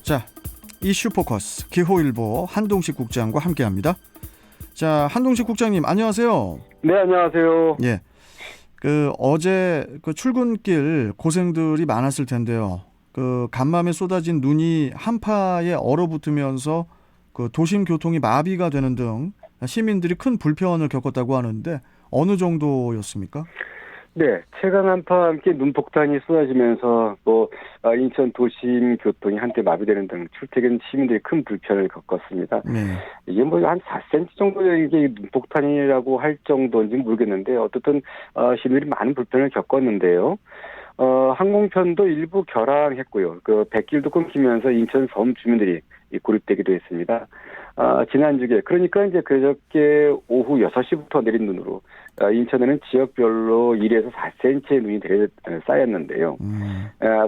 자, 이슈 포커스 기호일보 한동식 국장과 함께합니다. 자, 한동식 국장님 안녕하세요. 네, 안녕하세요. 예, 어제 출근길 고생들이 많았을 텐데요. 간밤에 쏟아진 눈이 한파에 얼어붙으면서 도심 교통이 마비가 되는 등 시민들이 큰 불편을 겪었다고 하는데 어느 정도였습니까? 네, 최강 한파와 함께 눈폭탄이 쏟아지면서 또 인천 도심 교통이 한때 마비되는 등 출퇴근 시민들이 큰 불편을 겪었습니다. 네. 이게 뭐 한 4cm 정도의 이게 눈폭탄이라고 할 정도인지 모르겠는데 어쨌든 시민들이 많은 불편을 겪었는데요. 항공편도 일부 결항했고요. 백길도 끊기면서 인천 섬 주민들이 고립되기도 했습니다. 지난주에 그러니까 이제 그저께 오후 6시부터 내린 눈으로 인천에는 지역별로 1에서 4cm의 눈이 쌓였는데요.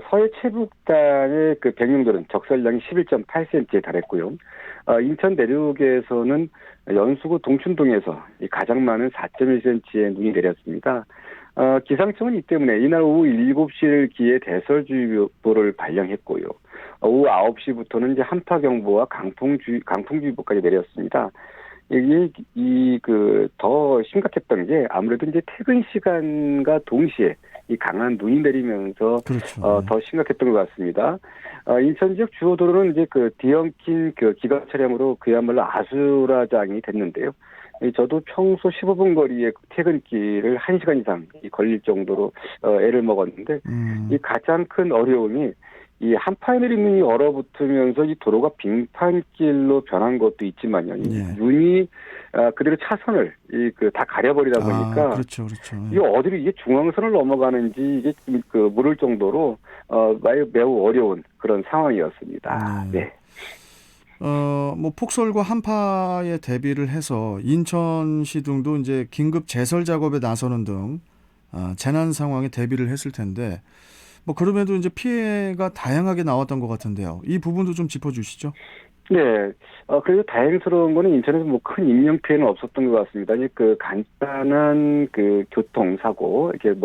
서해 최북단의 백령도는 적설량이 11.8cm에 달했고요. 인천 내륙에서는 연수구 동춘동에서 가장 많은 4.1cm의 눈이 내렸습니다. 기상청은 이 때문에 이날 오후 7시를 기해 대설주의보를 발령했고요. 오후 9시부터는 이제 한파경보와 강풍주의보까지 내렸습니다. 더 심각했던 게 아무래도 이제 퇴근 시간과 동시에 이 강한 눈이 내리면서 그렇죠. 더 심각했던 것 같습니다. 인천 지역 주요 도로는 이제 뒤엉킨 기관 차량으로 그야말로 아수라장이 됐는데요. 저도 평소 15분 거리의 퇴근길을 1시간 이상 걸릴 정도로 애를 먹었는데 이 가장 큰 어려움이 이 한파에 내린 눈이 얼어붙으면서 이 도로가 빙판길로 변한 것도 있지만요. 이 눈이 그대로 차선을 다 가려버리다 보니까 그렇죠. 이게 어디로 이게 중앙선을 넘어가는지 이게 모를 정도로 매우 어려운 그런 상황이었습니다. 네. 폭설과 한파에 대비를 해서 인천시 등도 이제 긴급 제설 작업에 나서는 등 재난 상황에 대비를 했을 텐데 그럼에도 이제 피해가 다양하게 나왔던 것 같은데요. 이 부분도 좀 짚어주시죠. 네. 그래도 다행스러운 거는 인천에서 큰 인명 피해는 없었던 것 같습니다. 간단한 교통사고, 이렇게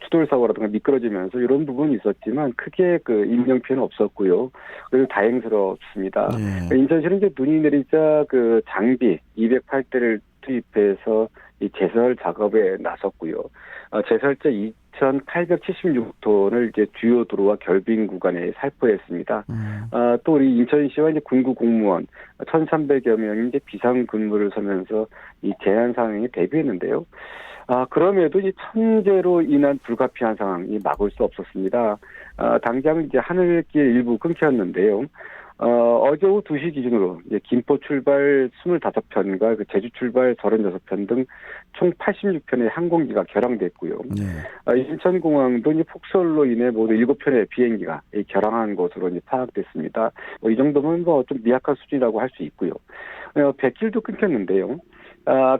추돌사고라든가 미끄러지면서 이런 부분이 있었지만 크게 인명 피해는 없었고요. 그래서 다행스럽습니다. 네. 인천시는 이제 눈이 내리자 장비 208대를 투입해서 이 제설 작업에 나섰고요. 제설제 2,876톤을 이제 주요 도로와 결빙 구간에 살포했습니다. 또 우리 인천시와 이제 군구 공무원 1,300여 명이 이제 비상 근무를 서면서 이 재난 상황에 대비했는데요. 그럼에도 이 천재로 인한 불가피한 상황이 막을 수 없었습니다. 당장 이제 하늘길 일부 끊겼는데요. 어제 오후 2시 기준으로 이제 김포 출발 25편과 제주 출발 36편 등 총 86편의 항공기가 결항됐고요. 인천공항도 이제 폭설로 인해 모두 7편의 비행기가 결항한 것으로 이제 파악됐습니다. 이 정도면 좀 미약한 수준이라고 할 수 있고요. 백길도 끊겼는데요.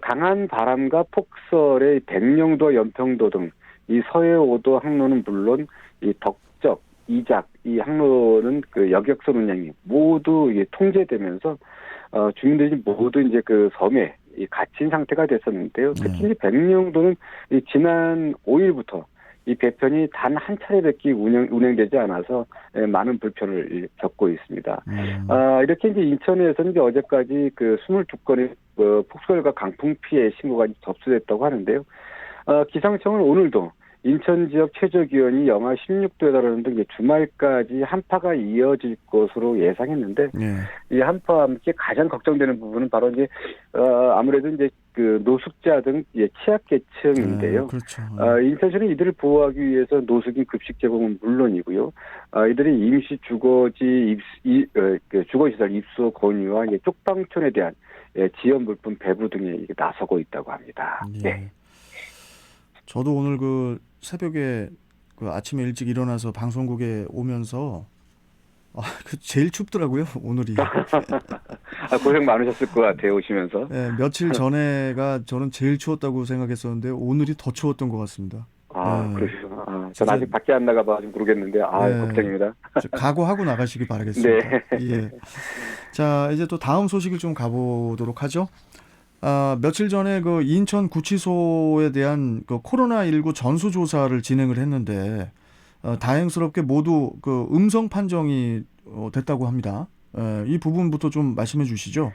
강한 바람과 폭설에 백령도, 연평도 등 이 서해 5도 항로는 물론 이 덕적, 이작, 이 항로는 여객선 운행이 모두 통제되면서 주민들이 모두 이제 섬에 갇힌 상태가 됐었는데요. 특히 백령도는 지난 5일부터 이 배편이 단 한 차례밖에 운행되지 않아서 많은 불편을 겪고 있습니다. 이렇게 이제 인천에서는 이제 어제까지 22건의 폭설과 강풍 피해 신고가 접수됐다고 하는데요. 기상청은 오늘도 인천 지역 최저 기온이 영하 16도에 달하는 등 주말까지 한파가 이어질 것으로 예상했는데 이 한파와 함께 가장 걱정되는 부분은 바로 이제 아무래도 이제 노숙자 등 취약계층인데요. 그렇죠. 인천시는 이들을 보호하기 위해서 노숙인 급식 제공은 물론이고요. 이들이 임시 주거시설 입소 권유와 쪽방촌에 대한 지원 물품 배부 등에 나서고 있다고 합니다. 네. 저도 오늘 새벽에 아침에 일찍 일어나서 방송국에 오면서 제일 춥더라고요, 오늘이. 고생 많으셨을 것 같아요, 오시면서. 네, 며칠 전에가 저는 제일 추웠다고 생각했었는데 오늘이 더 추웠던 것 같습니다. 그러시구나. 전 아직 밖에 안 나가봐서 모르겠는데, 걱정입니다. 각오하고 나가시기 바라겠습니다. 네. 예. 자, 이제 또 다음 소식을 좀 가보도록 하죠. 며칠 전에 인천 구치소에 대한 코로나19 전수조사를 진행을 했는데, 다행스럽게 모두 음성 판정이 됐다고 합니다. 이 부분부터 좀 말씀해 주시죠.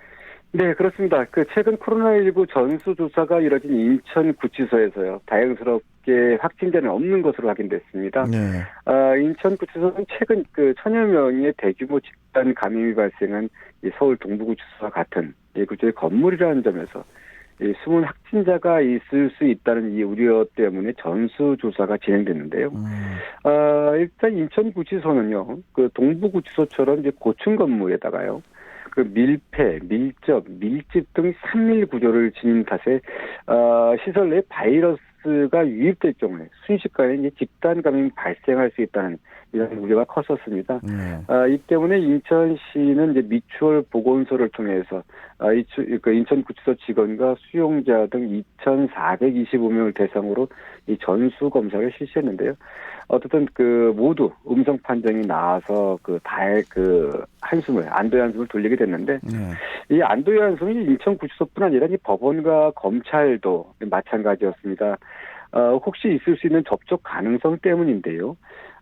네, 그렇습니다. 최근 코로나19 전수조사가 이뤄진 인천구치소에서요, 다행스럽게 확진자는 없는 것으로 확인됐습니다. 네. 인천구치소는 최근 1,000여 명의 대규모 집단 감염이 발생한 이 서울 동부구치소와 같은 이 구조의 건물이라는 점에서 이 숨은 확진자가 있을 수 있다는 이 우려 때문에 전수조사가 진행됐는데요. 일단 인천구치소는요, 동부구치소처럼 이제 고층 건물에다가요, 밀폐, 밀접, 밀집 등 3밀 구조를 지닌 탓에 시설 내 바이러스가 유입될 경우에 순식간에 이제 집단 감염이 발생할 수 있다는 이런 우려가 컸었습니다. 이 때문에 인천시는 이제 미추홀 보건소를 통해서 인천구치소 직원과 수용자 등 2,425명을 대상으로 이 전수 검사를 실시했는데요. 어쨌든 모두 음성 판정이 나와서 한숨을, 안도의 한숨을 돌리게 됐는데, 이 안도의 한숨이 인천구치소뿐 아니라 이 법원과 검찰도 마찬가지였습니다. 혹시 있을 수 있는 접촉 가능성 때문인데요.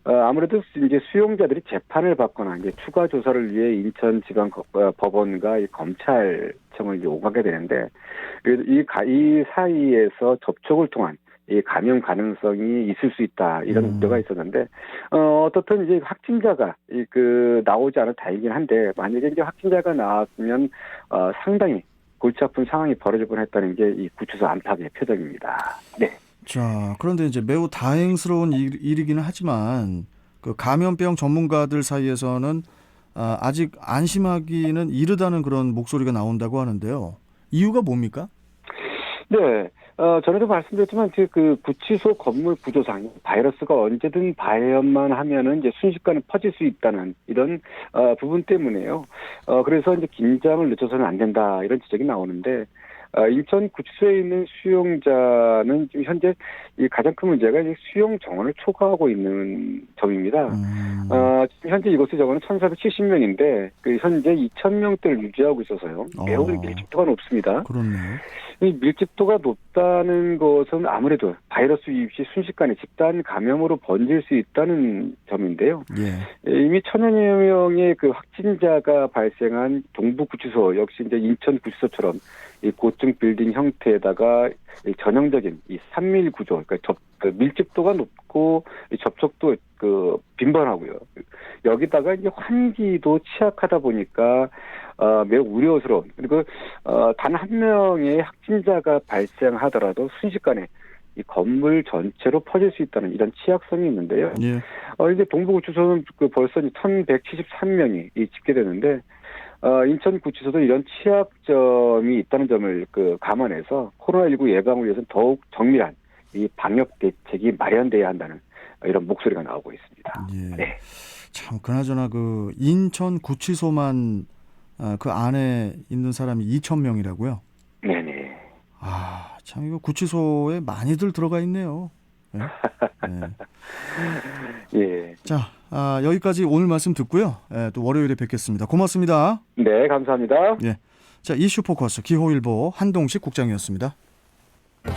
아무래도 이제 수용자들이 재판을 받거나 이제 추가 조사를 위해 인천지방법원과 이 검찰청을 이제 오가게 되는데, 이 사이에서 접촉을 통한 이 감염 가능성이 있을 수 있다, 이런 우려가 있었는데, 어떻든 이제 확진자가 나오지 않아 다행이긴 한데, 만약에 이제 확진자가 나왔으면 상당히 골치 아픈 상황이 벌어질 뻔했다는 게 이 구치소 안팎의 표정입니다. 네. 자, 그런데 이제 매우 다행스러운 일이기는 하지만 감염병 전문가들 사이에서는 아직 안심하기는 이르다는 그런 목소리가 나온다고 하는데요. 이유가 뭡니까? 네. 전에도 말씀드렸지만 구치소 건물 구조상 바이러스가 언제든 발현만 하면은 이제 순식간에 퍼질 수 있다는 이런 부분 때문에요. 그래서 이제 긴장을 늦춰서는 안 된다, 이런 지적이 나오는데, 인천 구치소에 있는 수용자는 지금 현재 이 가장 큰 문제가 이제 수용 정원을 초과하고 있는 점입니다. 지금 현재 이곳의 정원은 1,470명인데 현재 2,000명대를 유지하고 있어서요. 매우 밀집도가 높습니다. 그렇네요. 이 밀집도가 높다는 것은 아무래도 바이러스 유입 시 순식간에 집단 감염으로 번질 수 있다는 점인데요. 이미 1,000여 명의 확진자가 발생한 동부구치소 역시 이제 인천구치소처럼 이 고층 빌딩 형태에다가 이 전형적인 이 3밀 구조, 그러니까 밀집도가 높고 접촉도 빈번하고요. 여기다가 이제 환기도 취약하다 보니까 매우 우려스러운, 그리고 단 한 명의 확진자가 발생하더라도 순식간에 이 건물 전체로 퍼질 수 있다는 이런 취약성이 있는데요. 이제 동부구치소는 벌써 1,173명이 집계되는데, 인천구치소도 이런 취약점이 있다는 점을 감안해서 코로나19 예방을 위해서는 더욱 정밀한 이 방역 대책이 마련돼야 한다는 이런 목소리가 나오고 있습니다. 네. 참, 그나저나 인천구치소만 그 안에 있는 사람이 2,000명이라고요? 네네. 참, 이거 구치소에 많이들 들어가 있네요. 네. 예. 자, 여기까지 오늘 말씀 듣고요. 또 월요일에 뵙겠습니다. 고맙습니다. 네, 감사합니다. 자, 이슈 포커스 기호일보 한동식 국장이었습니다.